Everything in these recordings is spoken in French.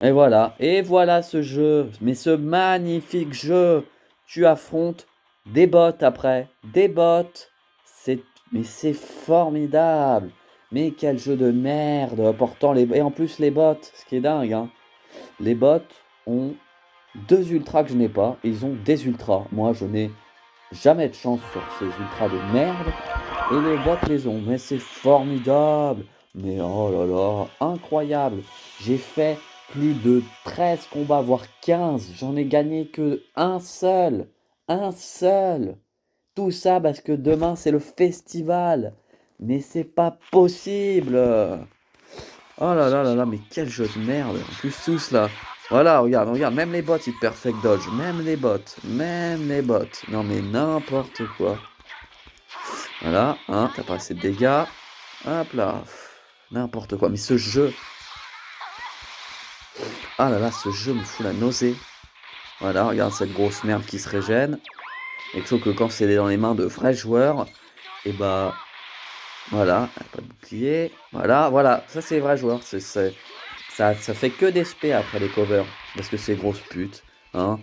Et voilà ce jeu, mais ce magnifique jeu. Tu affrontes des bots après, des bots. C'est, mais c'est formidable. Mais quel jeu de merde. Pourtant et en plus les bots, ce qui est dingue, hein. Les bots ont deux ultras que je n'ai pas. Ils ont des ultras. Moi, je n'ai jamais de chance sur ces ultras de merde. Et les bots les ont. Mais c'est formidable. Mais oh là là, incroyable. J'ai fait plus de 13 combats, voire 15. J'en ai gagné que un seul. Un seul. Tout ça parce que demain c'est le festival. Mais c'est pas possible. Oh là là là là, mais quel jeu de merde. En plus tous là. Voilà, regarde, regarde, même les bots ils te perfect dodge. Même les bots. Même les bots. Non mais n'importe quoi. Voilà, hein, t'as pas assez de dégâts. Hop là. N'importe quoi. Mais ce jeu. Ah là là, ce jeu me fout la nausée. Voilà, regarde cette grosse merde qui se régène. Et sauf que quand c'est dans les mains de vrais joueurs, et bah. Voilà, pas de bouclier. Voilà, voilà, ça c'est vrai joueur. Ça fait que des spé après les covers. Parce que c'est grosse pute. Hein.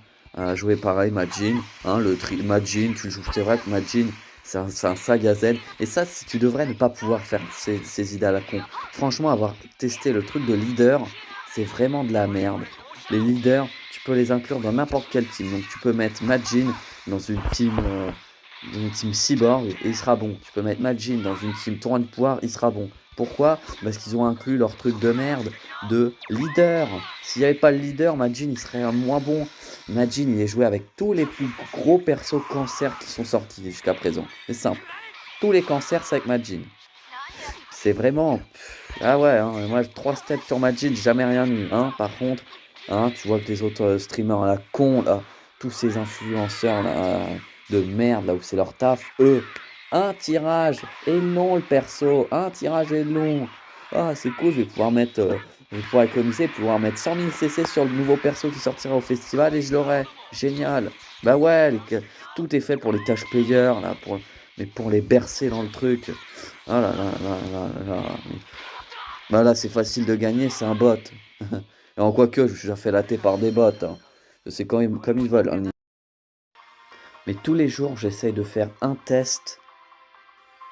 Jouer pareil, Majin. Hein, Majin, tu joues. C'est vrai que Majin, c'est un saga Z. Et ça, tu devrais ne pas pouvoir faire ces idées à la con. Franchement, avoir testé le truc de leader, c'est vraiment de la merde. Les leaders, tu peux les inclure dans n'importe quel team. Donc tu peux mettre Majin dans une team Cyborg et il sera bon. Tu peux mettre Majin dans une team Torrent de Pouvoir, il sera bon. Pourquoi? Parce qu'ils ont inclus leur truc de merde de leader. S'il n'y avait pas le leader, Majin il serait moins bon. Majin il est joué avec tous les plus gros persos cancer qui sont sortis jusqu'à présent. C'est simple. Tous les cancers c'est avec Majin. C'est vraiment. Ah ouais, hein, moi 3 steps sur Majin, jamais rien eu. Hein, par contre, hein, tu vois que les autres streamers à la con, là, tous ces influenceurs là, de merde, là où c'est leur taf, eux, un tirage et non le perso, un tirage et non. Ah, c'est cool, je vais pouvoir économiser, pouvoir mettre 100 000 CC sur le nouveau perso qui sortira au festival et je l'aurai. Génial. Bah ouais, tout est fait pour les cash players, là, mais pour les bercer dans le truc. Ah là là là là là. Bah là, c'est facile de gagner, c'est un bot. Et en quoi que, je suis déjà fait latter par des bots. Hein. C'est comme ils veulent. Hein. Mais tous les jours, j'essaye de faire un test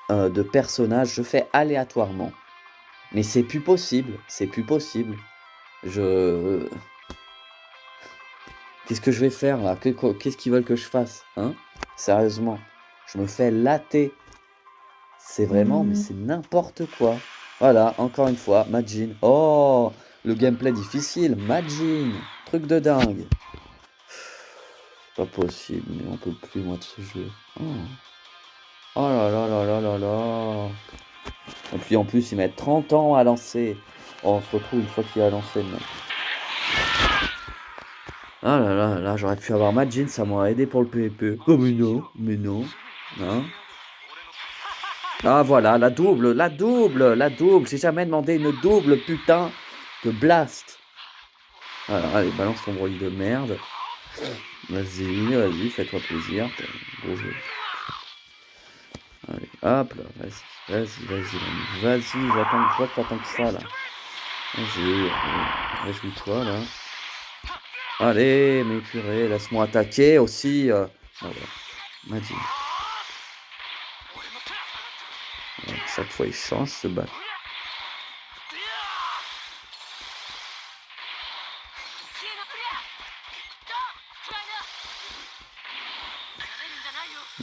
de personnage. Je fais aléatoirement. Mais c'est plus possible. C'est plus possible. Je. Qu'est-ce que je vais faire là? Qu'est-ce qu'ils veulent que je fasse? Hein? Sérieusement. Je me fais latter. C'est vraiment, mais c'est n'importe quoi. Voilà, encore une fois, Majin. Oh, le gameplay difficile, Majin. Truc de dingue. Pas possible, mais on peut plus, moi, de ce jeu. Oh, oh là là là là là là. Et puis en plus, ils mettent 30 ans à lancer. Oh, on se retrouve une fois qu'il a lancé le mec. Ah là là là, j'aurais pu avoir Majin, ça m'aurait aidé pour le PvP. Oh mais non, mais non. Hein? Ah voilà, la double, la double, la double. J'ai jamais demandé une double putain de blast. Voilà, allez, balance ton bruit de merde. Vas-y, vas-y, fais-toi plaisir. Gros jeu. Allez, hop là, vas-y, vas-y, vas-y, vas-y, j'attends, je vois que t'attends que ça là. Vas-y, réjouis-toi là. Allez, mais purée, laisse-moi attaquer aussi. Voilà, Majin. Voilà, chaque fois il change ce bat.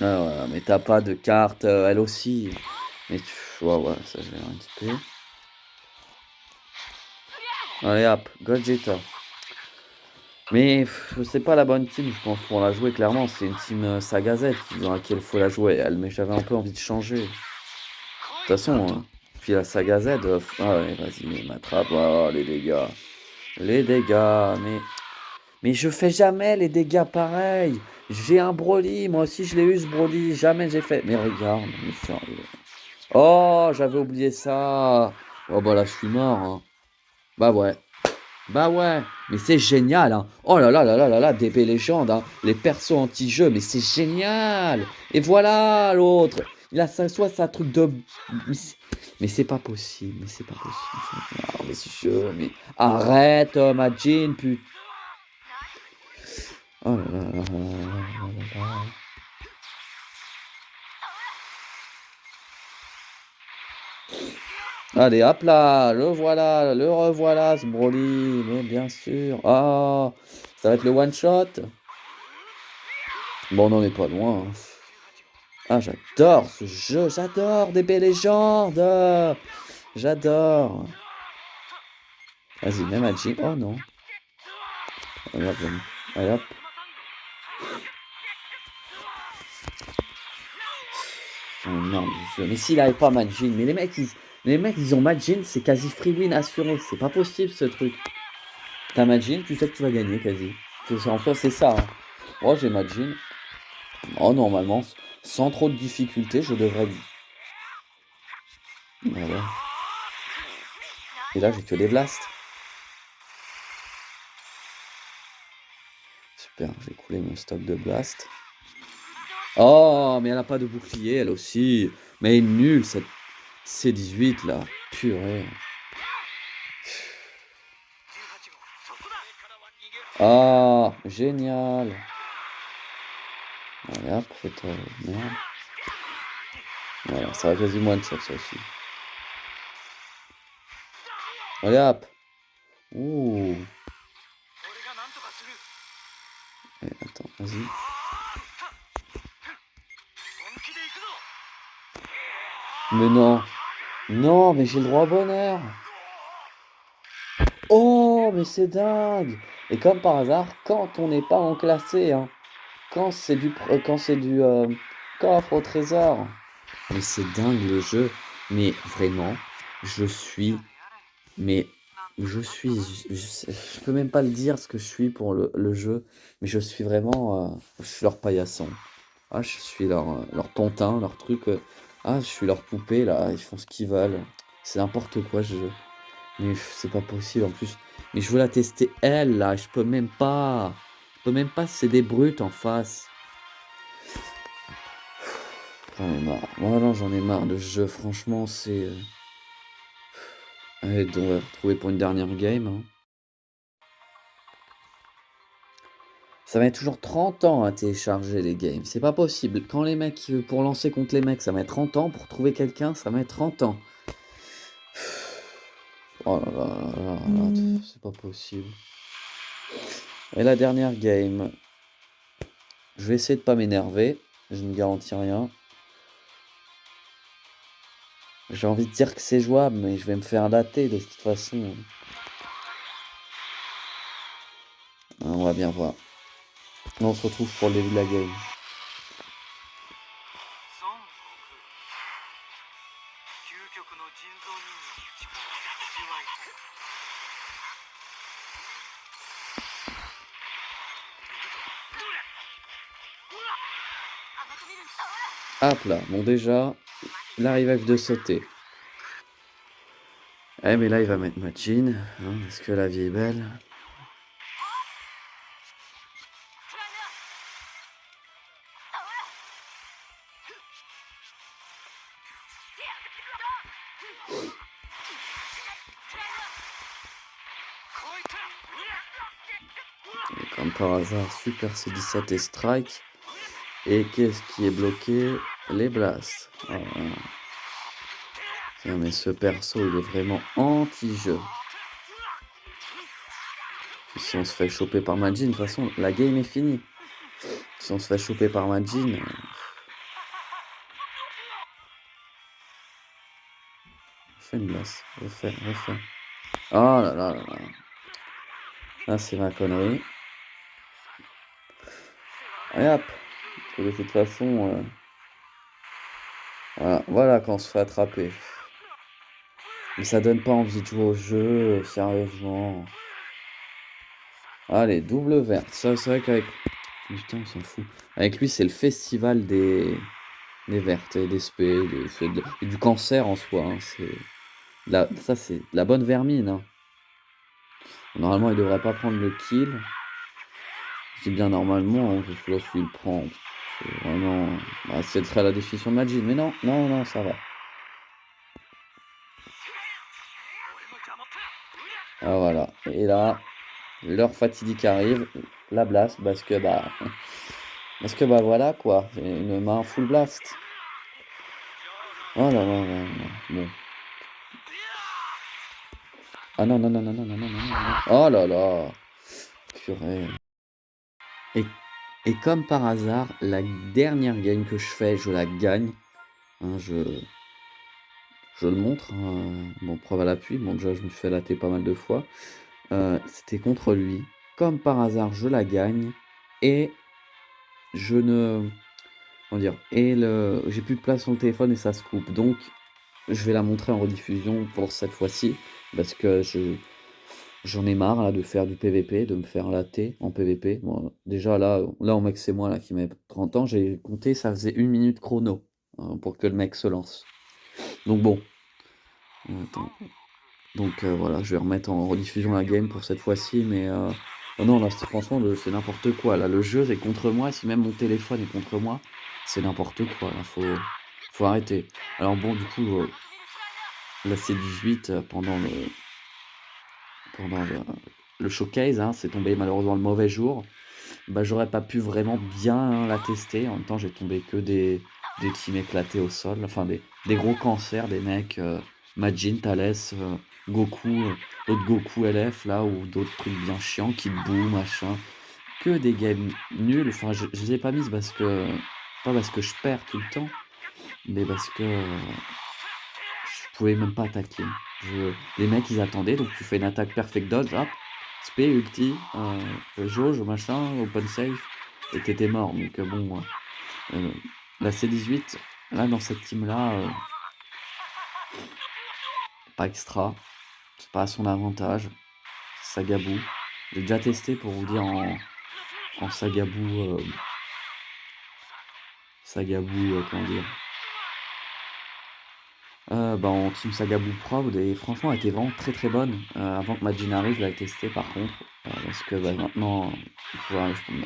Ah ouais, mais t'as pas de carte, elle aussi. Mais ouais, ouais, ça je vais un petit peu. Allez hop, Gogeta. Mais c'est pas la bonne team, je pense, pour la jouer, clairement. C'est une team Saga Z dans laquelle il faut la jouer. Mais j'avais un peu envie de changer. De toute façon, puis la Saga Z, ah ouais, vas-y, m'attrape. Oh, les dégâts. Les dégâts, mais je fais jamais les dégâts pareils. J'ai un Broly, moi aussi je l'ai eu ce Broly. Jamais j'ai fait. Mais regarde, mais sérieux. Oh, j'avais oublié ça. Oh bah là, je suis mort. Hein. Bah ouais. Bah ouais, mais c'est génial, hein. Oh là là là là là là, DB Légende, hein. Les persos anti-jeu, mais c'est génial. Et voilà l'autre. Il a ça, soit c'est un truc de... Mais c'est pas possible, mais c'est pas possible. Ah, mais c'est chaud, mais... Arrête, Majin, putain. Oh là là là là là là là. Allez, hop là, le voilà, le revoilà, ce Broly, mais bien sûr. Ah, ça va être le one shot. Bon, on n'en est pas loin, hein. Ah, j'adore ce jeu, j'adore DB Légende. J'adore. Vas-y, même à Jim. Oh non. Allez hop, allez, hop. J'en ai marre du jeu. Mais s'il avait pas Majin, mais les mecs, ils ont Majin, c'est quasi free win assuré. C'est pas possible ce truc. T'as Majin, tu sais que tu vas gagner quasi. En soi, c'est ça, hein. Moi, j'ai Majin. Oh, normalement, sans trop de difficultés, je devrais. Voilà. Et là, j'ai que des blasts. Super, j'ai coulé mon stock de blast. Oh, mais elle a pas de bouclier, elle aussi. Mais elle est nulle, cette C18 là. Purée. Ah, génial. Allez hop, fais-toi merde. Voilà, ça va quasiment one shot ça aussi. Allez hop. Ouh. Allez, attends, vas-y. Mais non. Non, mais j'ai le droit au bonheur. Oh, mais c'est dingue. Et comme par hasard, quand on n'est pas en classé, hein. Quand c'est du coffre au trésor. Mais c'est dingue le jeu. Mais vraiment, je suis. Mais je suis. Je peux même pas le dire ce que je suis pour le jeu. Mais je suis vraiment. Je suis leur paillasson. Ah, je suis leur tontin, leur truc. Ah, je suis leur poupée là. Ils font ce qu'ils veulent. C'est n'importe quoi ce jeu. Mais c'est pas possible en plus. Mais je veux la tester elle là. Je peux même pas. Je peux même pas. C'est des brutes en face. J'en ai marre. Voilà, j'en ai marre de ce jeu. Franchement, c'est. Allez, on va retrouver pour une dernière game, hein. Ça met toujours 30 ans à télécharger les games. C'est pas possible. Quand les mecs, pour lancer contre les mecs, ça met 30 ans. Pour trouver quelqu'un, ça met 30 ans. Oh là là là là là, c'est pas possible. Et la dernière game. Je vais essayer de pas m'énerver. Je ne garantis rien. J'ai envie de dire que c'est jouable, mais je vais me faire dater de toute façon. On va bien voir. On se retrouve pour le début de la game. Hop là, bon déjà, il arrive de sauter. Eh mais là il va mettre Majin, hein, parce que la vie est belle. Et comme par hasard, Super C17 et Strike. Et qu'est-ce qui est bloqué? Les blasts. Oh, ouais. Tiens, mais ce perso il est vraiment anti-jeu. Si on se fait choper par Majin, de toute façon la game est finie. Si on se fait choper par Majin... Fais une blast, refais. Oh là là là là. Là c'est ma connerie. Allez hop. Parce que de toute façon... Voilà quand on se fait attraper. Mais ça donne pas envie de jouer au jeu, sérieusement. Allez, double verte. Ça, c'est vrai qu'avec... Putain, on s'en fout. Avec lui, c'est le festival des vertes et des spé, et du cancer en soi, hein. Ça, c'est de la bonne vermine, hein. Normalement, il devrait pas prendre le kill. Je dis bien normalement, hein, parce que là, celui il prend. C'est vraiment. Bah, ce serait la définition de Majin, mais non, non, non, ça va. Ah voilà. Et là, l'heure fatidique arrive, la blast, parce que bah. Parce que bah voilà quoi, j'ai une main full blast. Oh là là là là. Bon. Ah non, non, non, non, non, non, non, non, non, non. Oh là là. Purée. Et, et comme par hasard, la dernière game que je fais, je la gagne. Hein, je le montre. Hein, bon, preuve à l'appui. Bon, déjà, je me suis fait latter pas mal de fois. C'était contre lui. Comme par hasard, je la gagne. Et je ne. Comment dire? Et j'ai plus de place sur le téléphone et ça se coupe. Donc, je vais la montrer en rediffusion pour cette fois-ci. Parce que j'en ai marre là, de faire du PVP, de me faire latter en PVP. Bon, déjà là en mec c'est moi là qui mets 30 ans, j'ai compté, ça faisait 1 minute chrono hein, pour que le mec se lance. Donc bon, attends. Donc voilà, je vais remettre en rediffusion la game pour cette fois-ci, mais oh non là franchement c'est n'importe quoi. Là le jeu est contre moi, si même mon téléphone est contre moi, c'est n'importe quoi. Là faut arrêter. Alors bon du coup la C18 pendant le showcase, hein, c'est tombé malheureusement le mauvais jour. Bah, j'aurais pas pu vraiment bien la tester. En même temps, j'ai tombé que des teams éclatés au sol. Enfin, des gros cancers, des mecs Majin, Thales, Goku, l'autre Goku LF là, ou d'autres trucs bien chiants, Kid Buu, machin. Que des games nuls. Enfin, je les ai pas mises parce que. Pas parce que je perds tout le temps, mais parce que je pouvais même pas attaquer. Les mecs ils attendaient, donc tu fais une attaque perfect dodge, hop, spé, ulti, jauge, machin, open safe, et t'étais mort. Donc bon, la C18, là dans cette team là, pas extra, c'est pas à son avantage. Sagabou. J'ai déjà testé pour vous dire en Sagabou, comment dire. Bah, en Team Saga Blue Proud et franchement elle était vraiment très très bonne. Avant que Majin arrive, je l'avais testé par contre. Parce que bah, maintenant,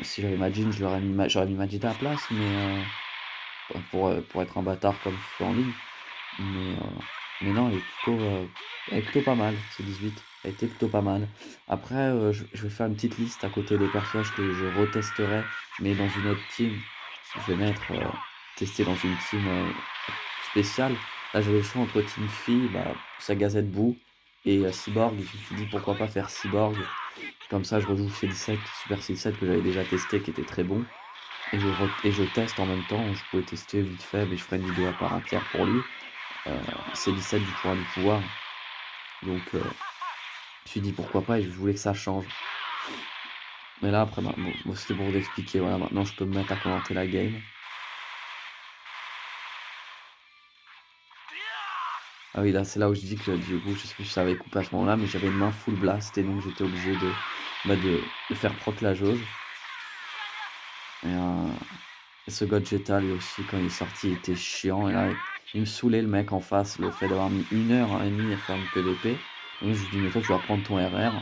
si j'avais Majin, j'aurais mis Majin à la place, mais pour être un bâtard comme je suis en ligne. Mais non, elle est plutôt pas mal, c'est 18. Elle était plutôt pas mal. Après, je vais faire une petite liste à côté des personnages que je retesterai, mais dans une autre team. Je vais mettre tester dans une team spéciale. Là, j'avais le choix entre Team Fille, bah, Saga Z Boo et Cyborg. Et je me suis dit pourquoi pas faire Cyborg. Comme ça, je rejoue C17, Super C17 que j'avais déjà testé, qui était très bon. Et je teste en même temps. Je pouvais tester vite fait, mais je ferai une vidéo à part entière pour lui. C17 du pouvoir du pouvoir. Donc, je me suis dit pourquoi pas et je voulais que ça change. Mais là, après, bah, bon, c'était pour vous expliquer. Voilà, maintenant, je peux me mettre à commenter la game. Ah oui, là, c'est là où je dis que du coup, je sais plus si ça avait coupé à ce moment-là, mais j'avais une main full blast et donc j'étais obligé de faire proc la jauge. Et ce Gogeta, lui aussi, quand il est sorti, il était chiant. Et là, il me saoulait le mec en face, le fait d'avoir mis 1 heure et demie à faire une PVP. Donc je lui dis, mais toi, tu vas prendre ton RR.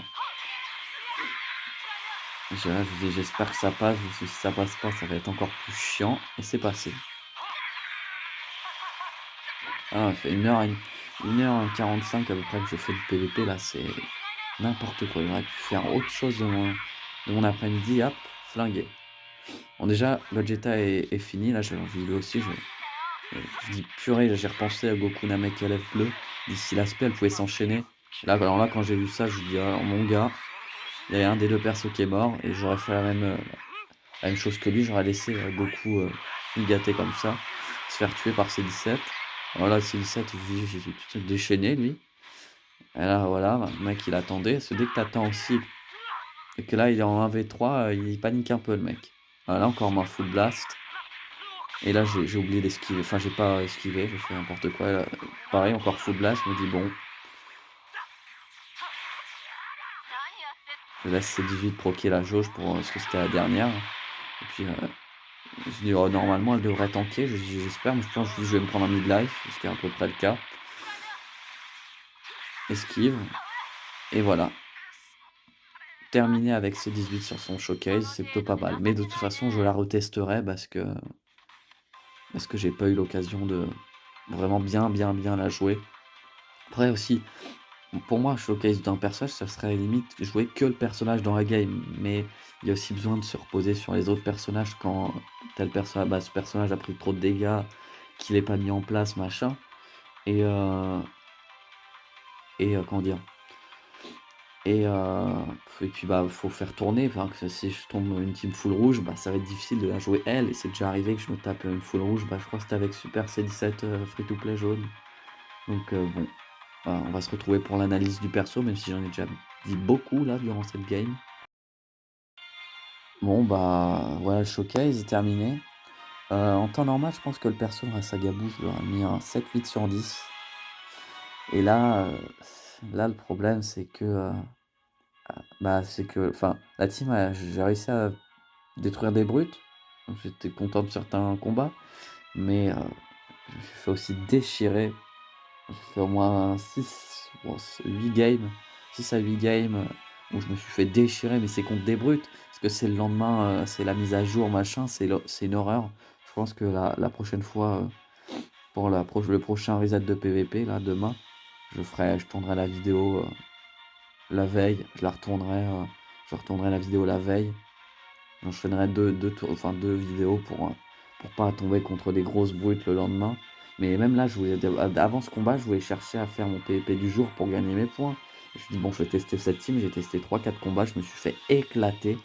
Je lui dis, j'espère que ça passe, parce que si ça passe pas, ça va être encore plus chiant. Et c'est passé. Ah, ça fait 1h45 à peu près que je fais du PVP, là, c'est n'importe quoi. J'aurais pu faire autre chose de mon après-midi, hop, flingué. Bon, déjà, Vegeta est fini, là, j'avais envie lui aussi. Je dis purée, j'ai repensé à Goku Namek LF bleu. D'ici l'aspect, elle pouvait s'enchaîner. Là, alors là, quand j'ai vu ça, je me dis, alors mon gars, il y a un des deux persos qui est mort, et j'aurais fait la même chose que lui, j'aurais laissé Goku gâté comme ça, se faire tuer par C17. Voilà, C17, j'ai tout déchaîné, lui. Et là, voilà, le mec, il attendait. Parce que dès que t'attends aussi, et que là, il est en 1v3, il panique un peu, le mec. Voilà, encore ma full blast. Et là, j'ai oublié d'esquiver. Enfin, j'ai pas esquivé, j'ai fait n'importe quoi. Là, pareil, encore full blast. Je me dis, bon, je laisse C18 proquer la jauge parce que c'était la dernière. Et puis, je dis, oh, normalement, elle devrait tanker. J'espère, mais je pense que je vais me prendre un midlife, ce qui est à peu près le cas. Esquive. Et voilà. Terminé avec C18 sur son showcase, c'est plutôt pas mal. Mais de toute façon, je la retesterai parce que parce que j'ai pas eu l'occasion de vraiment bien la jouer. Après aussi, pour moi, showcase d'un personnage, ça serait limite jouer que le personnage dans la game, mais il y a aussi besoin de se reposer sur les autres personnages quand tel personnage, ce personnage a pris trop de dégâts, qu'il est pas mis en place, machin. Et comment dire? Et puis, bah, faut faire tourner, enfin, que si je tombe une team full rouge, bah, ça va être difficile de la jouer elle, et c'est déjà arrivé que je me tape une full rouge, bah, je crois que c'était avec Super C17 free to play jaune. Donc bon, on va se retrouver pour l'analyse du perso, même si j'en ai déjà dit beaucoup là durant cette game. Bon bah, voilà, le showcase est terminé. En temps normal, je pense que le perso dans la saga Boo, je lui aurais mis un 7-8/10. Et là, le problème, c'est que, enfin, la team j'ai réussi à détruire des brutes. Donc j'étais content de certains combats, mais je me suis fait aussi déchirer. J'ai fait au moins 6, bon, 8 games, 6 à 8 games où je me suis fait déchirer, mais c'est contre des brutes. Parce que c'est le lendemain, c'est la mise à jour, machin, c'est une horreur. Je pense que la prochaine fois, pour le prochain reset de PVP, là, demain, je tournerai la vidéo la veille, je retournerai la vidéo la veille. J'enchaînerai deux vidéos pour pas tomber contre des grosses brutes le lendemain. Mais même là, avant ce combat, je voulais chercher à faire mon PvP du jour pour gagner mes points. Je me suis dit, bon, je vais tester cette team. J'ai testé 3-4 combats, je me suis fait éclater.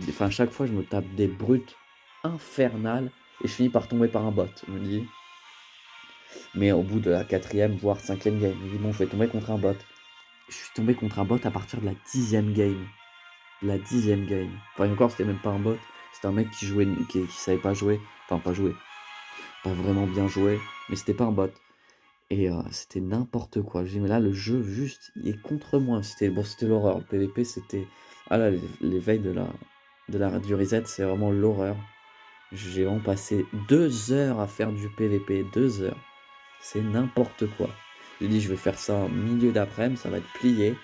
Enfin, chaque fois, je me tape des brutes infernales et je finis par tomber par un bot. Je me dis, mais au bout de la 4e, voire 5e game, je me dis, bon, je vais tomber contre un bot. Je suis tombé contre un bot à partir de la 10e game. La 10e game. Enfin, encore, c'était même pas un bot. C'était un mec qui savait pas jouer. Enfin, pas jouer. Pas vraiment bien jouer. Mais c'était pas un bot. Et c'était n'importe quoi. Je dis, mais là, le jeu, juste, il est contre moi. C'était l'horreur. Le PVP, c'était. Ah là, les veilles du reset, c'est vraiment l'horreur. J'ai vraiment passé 2 heures à faire du PVP. 2 heures. C'est n'importe quoi. J'ai dit, je vais faire ça en milieu d'après-midi, ça va être plié.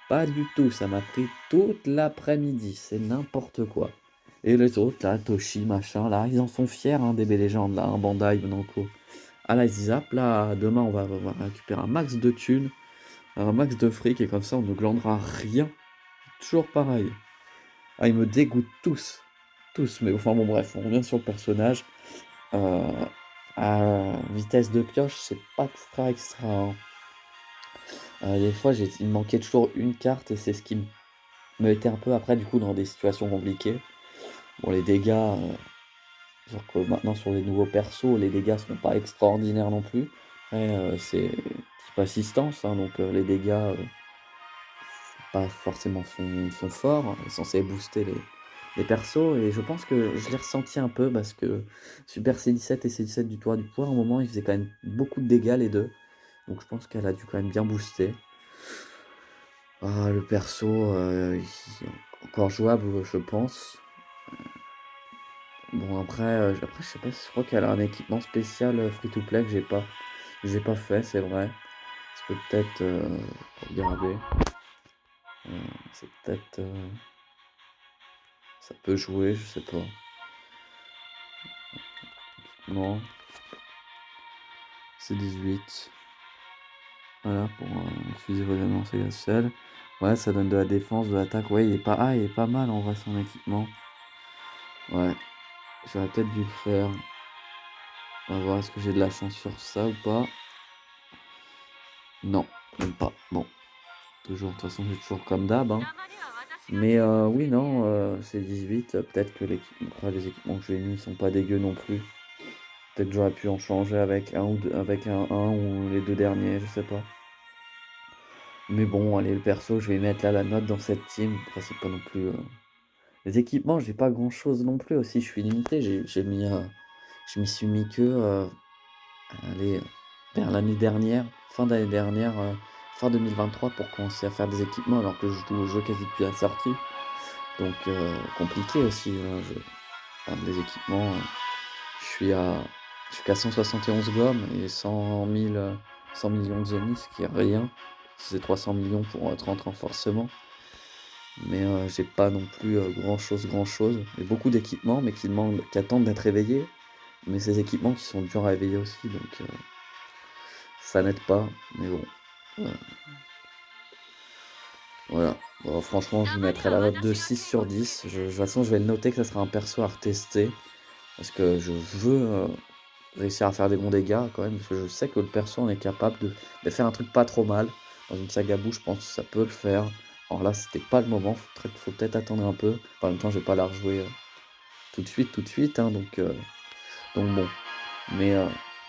Pas du tout, ça m'a pris toute l'après-midi, c'est n'importe quoi. Et les autres, là, Toshi, machin, là, ils en sont fiers, hein, des belles légendes, là, un Bandai, Namco. Ah là, ils se disent, hop, là, demain, on va récupérer un max de thunes, un max de fric, et comme ça, on ne glandera rien. Toujours pareil. Ah, ils me dégoûtent tous. Tous, mais enfin, bon, bref, on revient sur le personnage. Euh, à vitesse de pioche, c'est pas extra, hein. Des fois, il me manquait toujours une carte, et c'est ce qui me mettait un peu après, du coup, dans des situations compliquées. Bon, les dégâts, genre que maintenant sur les nouveaux persos, les dégâts sont pas extraordinaires non plus. Après, c'est type assistance, hein, donc les dégâts, pas forcément sont forts. Ils sont censés booster les persos, et je pense que je l'ai ressenti un peu parce que Super C17 et C17 du Toit du Poids, à un moment, ils faisaient quand même beaucoup de dégâts les deux. Donc je pense qu'elle a dû quand même bien booster. Ah, le perso, il est encore jouable, je pense. Bon, après, je sais pas, je crois qu'elle a un équipement spécial free-to-play que j'ai pas fait, c'est vrai. Je peux peut-être regarder. C'est peut-être, ça peut jouer, je sais pas. Non, c'est 18. Voilà, pour fusil événement, c'est la seule. Ouais, ça donne de la défense, de l'attaque. Ouais, il est pas mal en vrai son équipement. Ouais, j'aurais peut-être dû le faire. On va voir, est-ce que j'ai de la chance sur ça ou pas. Non, même pas. Bon, toujours, de toute façon, c'est toujours comme d'hab, hein. Mais oui, non, c'est 18. Peut-être que les équipements que j'ai mis sont pas dégueux non plus. Peut-être que j'aurais pu en changer avec avec un ou les deux derniers, je sais pas. Mais bon, allez, le perso, je vais mettre là la note dans cette team. Après, c'est pas non plus. Les équipements, j'ai pas grand chose non plus aussi. Je suis limité. Je m'y suis mis que. Allez, vers l'année dernière, fin d'année dernière, fin 2023 pour commencer à faire des équipements alors que je joue au jeu quasi depuis la sortie. Donc compliqué aussi, faire des équipements. Je suis à je suis qu'à 171 gommes et 100 millions de zombies, ce qui est rien. C'est 300 millions pour 30 renforcements. Mais j'ai pas non plus grand chose. J'ai beaucoup d'équipements mais qui attendent d'être réveillés. mais ces équipements qui sont durs à éveiller aussi, donc ça n'aide pas, mais bon. Voilà. Bon, franchement, je lui mettrai la note de 6 sur 10. De toute façon, je vais le noter que ça sera un perso à retester. Parce que je veux réussir à faire des bons dégâts quand même. Parce que je sais que le perso en est capable de faire un truc pas trop mal. Dans une saga boue, je pense que ça peut le faire. Alors là, c'était pas le moment. Faut peut-être attendre un peu. En même temps, je vais pas la rejouer tout de suite. Hein, donc bon. Mais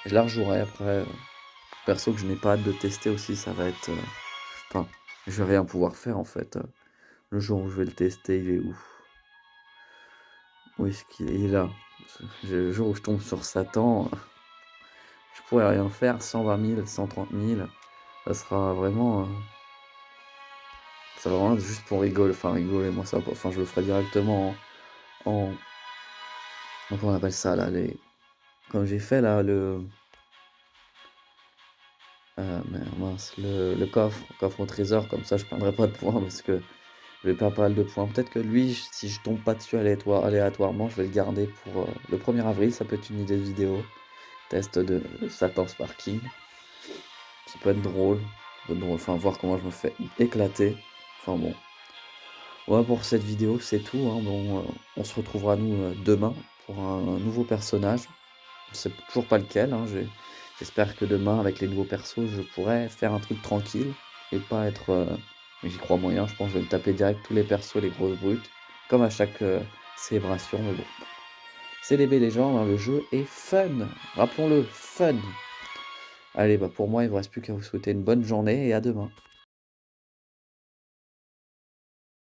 je la rejouerai après. Perso que je n'ai pas hâte de tester aussi, ça va être. Enfin, je vais rien pouvoir faire en fait. Le jour où je vais le tester, il est où? Où est-ce qu'il est? Il est là. Le jour où je tombe sur Satan, je pourrais rien faire. 120 000, 130 000, ça va vraiment être juste pour rigoler. Enfin, rigoler, moi, ça va pas. Enfin, je le ferai directement comment on appelle ça là? Comme j'ai fait là, mince, le coffre au trésor, comme ça, je perdrai pas de points parce que je vais perdre pas mal de points. Peut-être que lui, si je tombe pas dessus aléatoirement, je vais le garder pour le 1er avril. Ça peut être une idée de vidéo. Test de Satan Sparking. Ça peut être drôle. Enfin, voir comment je me fais éclater. Enfin bon. Ouais, pour cette vidéo, c'est tout. Hein. Bon, on se retrouvera nous demain pour un nouveau personnage. Je sais toujours pas lequel. Hein. J'espère que demain, avec les nouveaux persos, je pourrai faire un truc tranquille et pas être. Mais j'y crois moyen. Je pense que je vais me taper direct tous les persos, les grosses brutes, comme à chaque célébration. Mais bon, c'est les légendes. Hein. Le jeu est fun. Rappelons-le, fun. Allez, bah pour moi, il ne me reste plus qu'à vous souhaiter une bonne journée et à demain.